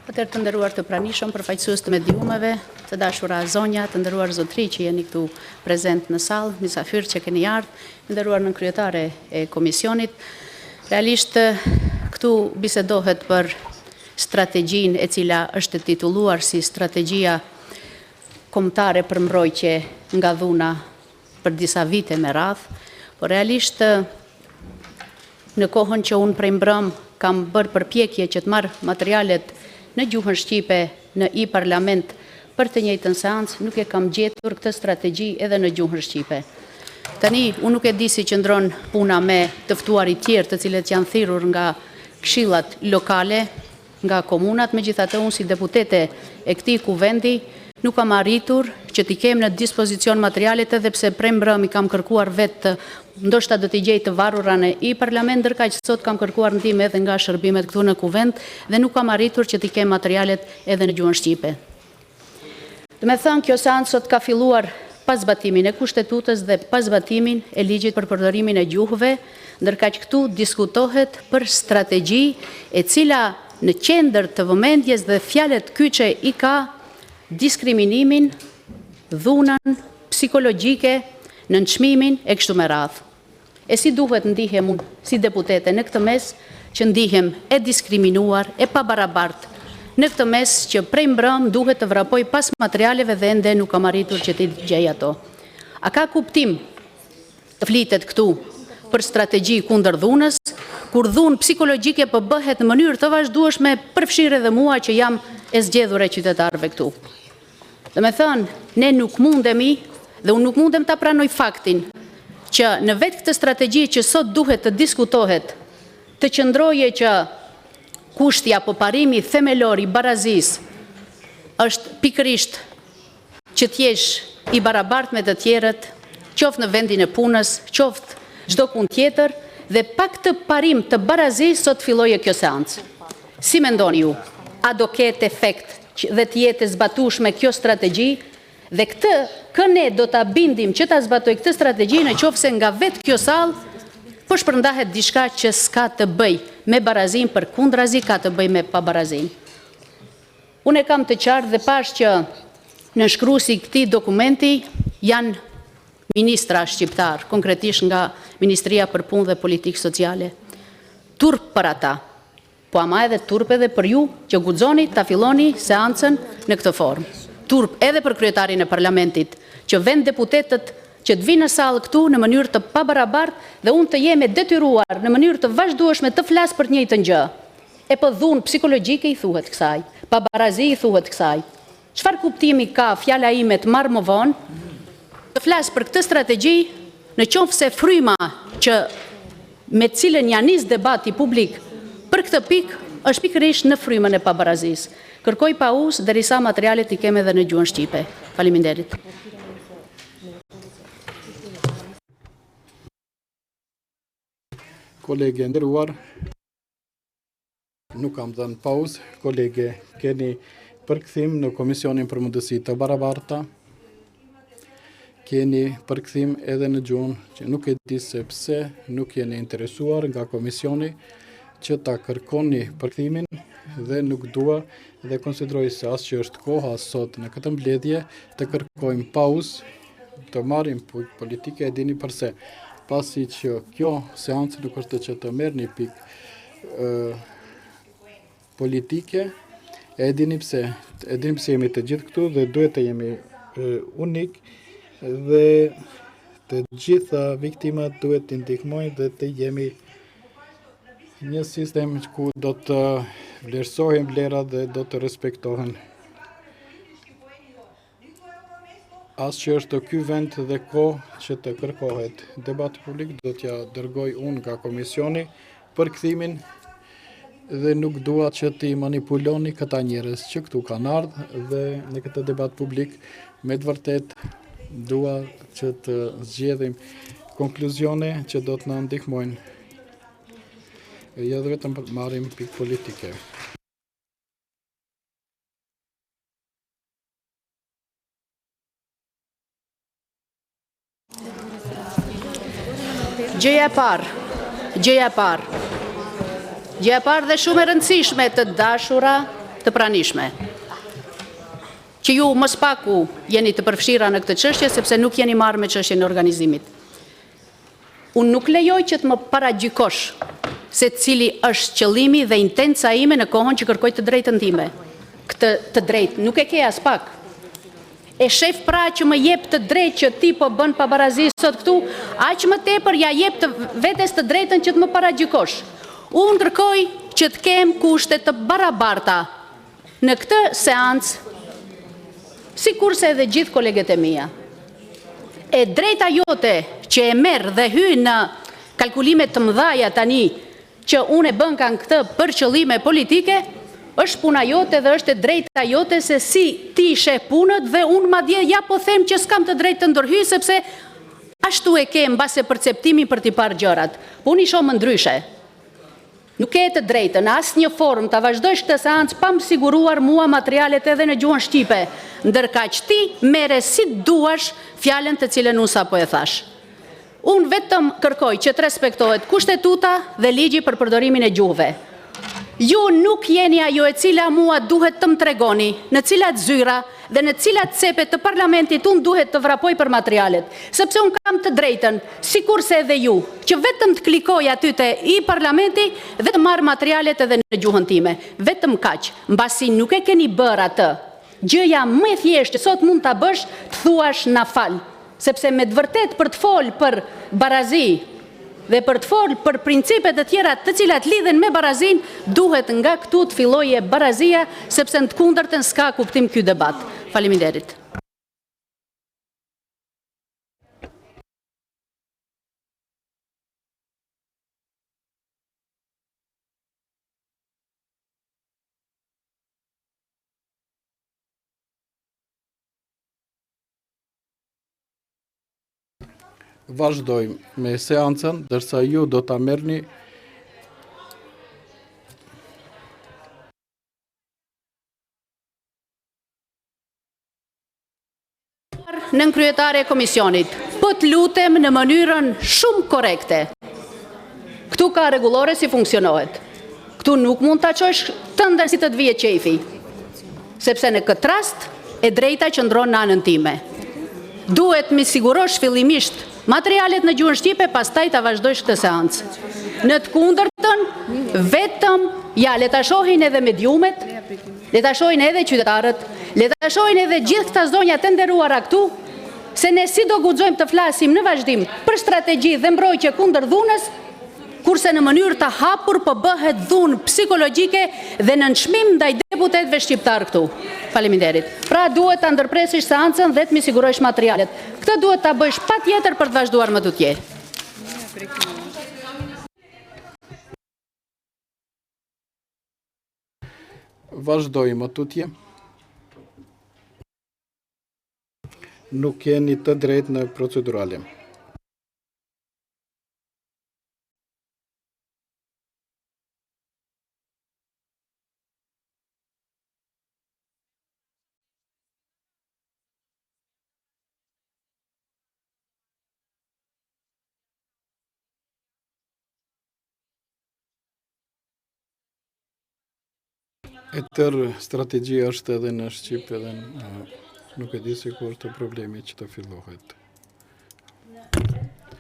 Atëherë të nderuar të pranishëm, përfaqësues të mediumeve, të dashura zonja, të nderuar zotëri që jeni këtu prezent në sallë, mysafir që keni ardhur, të nderuar nënkryetare e komisionit. Realisht këtu bisedohet për strategjinë e cila është titulluar si strategjia kombëtare për mbrojtje nga dhuna për disa vite me radhë, por realisht në kohën që unë prej mbrëm kam bërë përpjekje që të marr materialet në gjuhën shqipe në i-parlament për të njëjtën seancë, nuk e kam gjetur këtë strategji edhe në gjuhën shqipe. Tani, unë nuk e di si qëndron puna me të ftuarit tjerë të cilët janë thirrur nga këshillat lokale, nga komunat, megjithatë unë si deputete e këtij kuvendi nuk kam arritur që t'i kem në dispozicion materialet edhe pse prej mbrëmi kam kërkuar vetë, ndoshta do t'i gjej të varura në i-parlament, ndërkaq që sot kam kërkuar ndihmë edhe nga shërbimet këtu në kuvend dhe nuk kam arritur që t'i kem materialet edhe në gjuhën shqipe. Do të thënë, kjo seancë sot ka filluar pas zbatimin e kushtetutës dhe pas zbatimin e ligjit për përdorimin e gjuhëve, ndërkaq këtu diskutohet për strategji e cila në qendër të vëmendjes dhe fjalët kyçe i ka diskriminimin, dhunën psikologjike, nënçmimin e kështu me radhë. E si duhet ndihem unë si deputete në këtë mes që ndihem e diskriminuar, e pabarabartë, në këtë mes që prej mbrëm duhet të vrapoj pas materialeve dhe ende nuk kam arritur që t'i gjej ato. A ka kuptim të flitet këtu për strategji kundër dhunës, kur dhunë psikologjike bëhet në mënyrë të vazhdueshme përfshirë edhe mua që jam e zgjedhur e qytetarëve këtu. Dhe me thënë, ne nuk mundemi dhe unë nuk mundem ta pranoj faktin që në vetë këtë strategji që sot duhet të diskutohet, të qëndroje që kushti apo parimi themelor i barazis është pikërisht që t'jesh i barabartë me të tjerët, qoftë në vendin e punës, qoftë çdo punë tjetër, dhe pa këtë parim të barazis sot filloje kjo seancë. Si mendoni ju? A do ketë efekt dhe të jetë zbatueshme kjo strategji? Dhe këne do ta bindim që ta zbatoj këtë strategji në qoftë nga vetë kjo sallë po shpërndahet diçka që s'ka të bëj me barazin, përkundrazi ka të bëj me pabarazin. Unë e kam të qartë dhe pash që në shkruesi i këtij dokumenti janë ministra shqiptar, konkretisht nga Ministria për Punë dhe Politikë Sociale. Turp për ata, po ama edhe turp edhe për ju që guxoni ta filloni seancën në këtë formë. Turp edhe për kryetarin e parlamentit, që vend deputetët që të vinë në sallë këtu në mënyrë të pabarabartë dhe unë të jem e detyruar në mënyrë të vazhdueshme të flas për të njëjtën gjë. E po dhunë psikologjike i thuhet kësaj, pabarazi i thuhet kësaj. Çfarë kuptimi ka fjala ime të marr më vonë të flas për këtë strategji në qoftë se fryma që me cilën ja nis debati publik për këtë pikë është pikërisht në frymën e pabarazisë. Kërkoj pauzë derisa materialet i kemi edhe në gjuhën shqipe. Faleminderit. Kolege nderuar, nuk kam dhënë pauzë. Kolege, keni përkthim në Komisionin për Mundësi të Barabarta. Keni përkthim edhe në gjuhën që nuk e di se pse nuk jeni interesuar nga komisioni që ta kërkoni përkthimin dhe nuk dua dhe konsideroj se as që është koha sot në këtë mbledhje të kërkojmë pauzë, të marrim politike, e dini përse. Pasi që kjo seancë nuk është që të merrni pikë politike, e dini pse jemi të gjithë këtu dhe duhet të jemi unik dhe të gjitha viktimat duhet të ndihmojnë dhe të jemi një sistem ku do të vlerësohen vlerat dhe do të respektohen. As që është ky vend dhe kohë që të kërkohet debati publik, do t'ja dërgoj unë nga komisioni përkthimin dhe nuk dua që t'i manipuloni këta njerëz që këtu kanë ardhur dhe në këtë debat publik me të vërtet dua që të zgjedhim konkluzione që do të na ndihmojnë. Jo vetëm për marrim pikë politike. Gjëja e parë dhe shumë e rëndësishme të të pranishme. Që ju mos paku jeni të përfshira në këtë çështje sepse nuk jeni marrë me çështjen e organizimit. Unë nuk lejoj që të më paragjykosh se cili është qëllimi dhe intenca ime në kohën që kërkoj të drejtën time. Këtë të drejtë nuk e ke as pak. E shef pra që më jep të drejtë që ti po bën pabarazi sot këtu, aq më tepër ja jep të vetes të drejtën që të më paragjykosh. Unë kërkoj që të kem kushte të barabarta në këtë seancë, si kurse edhe gjithë kolegët e mia. E drejta jote që e merr dhe hyn në kalkulime të mëdha tani që unë e bën kanë këtë për qëllime politike, është puna jote dhe është e drejta jote se si ti sheh punët dhe unë madje ja po them që s'kam të drejtë të ndërhyj sepse ashtu e ke mbase perceptimin për t'i parë gjërat. Po unë i shoh më ndryshe. Nuk e të drejtë në asnjë formë ta vazhdojsh këtë seancë pa më siguruar mua materialet edhe në gjuhën shqipe, ndërkaq ti merre si duash fjalën të cilën unë sapo e thash. Unë vetëm kërkoj që të respektohet kushtetuta dhe ligji për përdorimin e gjuhëve. Ju nuk jeni ajo e cila mua duhet të më tregoni në cilat zyra dhe në cilat cepe të parlamentit unë duhet të vrapoj për materialet, sepse unë kam të drejtën, sikurse edhe ju, që vetëm të klikoj aty te i parlamenti dhe të marr materialet edhe në gjuhën time. Vetëm kaq, mbasi nuk e keni bërë atë. Gjëja më e thjeshtë që sot mund ta bësh, të thuash na fal, sepse me të vërtet për të fol për barazi dhe për të folë për principet të tjera të cilat lidhen me barazin, duhet nga këtu të fillojë barazia, sepse në të kundërtën s'ka kuptim ky debat. Faleminderit. Vazhdojmë me seancën, dërsa ju do ta merrni nën kryetare e komisionit. Po të lutem në mënyrën shumë korekte. Këtu ka rregullore si funksionohet. Këtu nuk mund ta çosh tënden si të të vihet qefi. Sepse në këtë rast e drejta qëndron në anën time. Duhet mi sigurosh fillimisht materialet në gjuhën shqipe, pastaj ta vazhdojsh këtë seancë. Në të kundërtën, vetëm le ta shohin edhe mediumet, le ta shohin edhe qytetarët, le ta shohin edhe gjithë këta zonja të nderuara këtu, se ne si do guxojmë të flasim në vazhdim për strategji dhe mbrojtje kundër dhunës, kurse në mënyrë të hapur po bëhet dhunë psikologjike dhe në nënçmim ndaj deputetëve shqiptar këtu. Faleminderit. Pra duhet ta ndërpresish seancën dhe të mi sigurosh materialet. Këtë duhet ta bësh patjetër për të vazhduar më tutje. Vazhdojmë më tutje. Nuk keni të drejtë në procedurale. E tërë strategjia është edhe në Shqip edhe nuk e di se ku është problemi që të fillohet.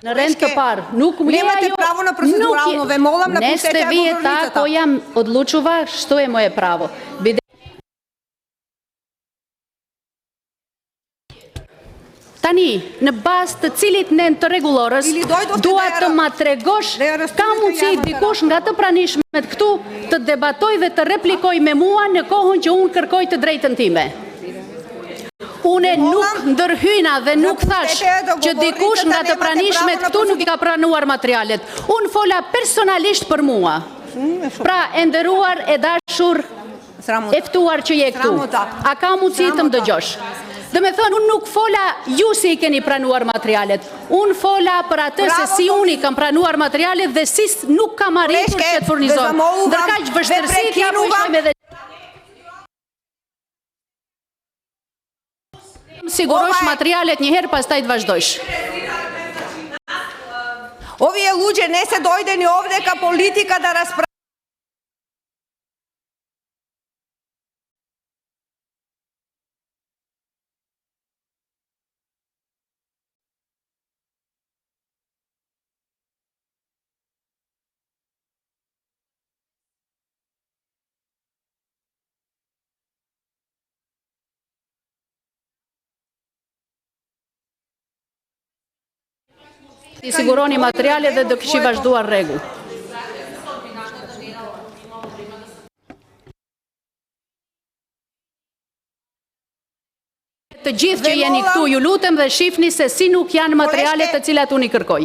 Në rend të parë, nuk më Nemate pravo na proceduralno, ve molim na Neste vije tako jam odlučuva što je moje pravo. Tani, në bazë të cilit nen të rregullorës, dua të ma tregosh ka mundësi dikush nga të pranishmet këtu të debatoj dhe të replikoj me mua në kohën që unë kërkoj të drejtën time. Unë nuk ndërhyna dhe nuk thash që dikush nga të pranishmet këtu nuk i ka pranuar materialet. Unë fola personalisht për mua. Pra, e nderuar e dashur e ftuar që je këtu. A ka mundësi të më dëgjosh? Dhe me thënë, unë nuk fola ju si i keni pranuar materialet. Unë fola për atë se si unë i kam pranuar materialet dhe si nuk kam arritur që të furnizon. Ndërkaq vështirësit ja përshojme dhe sigurosh materialet njëherë, pastaj të vazhdojsh. Ovdje luđe ne se dojde ni ovdje ka politika da raspravljaju. I siguroni materiale dhe do kishim vazhduar rregull. Të gjithë që jeni këtu, ju lutem dhe shifni se si nuk janë materialet të cilat unë i kërkoj.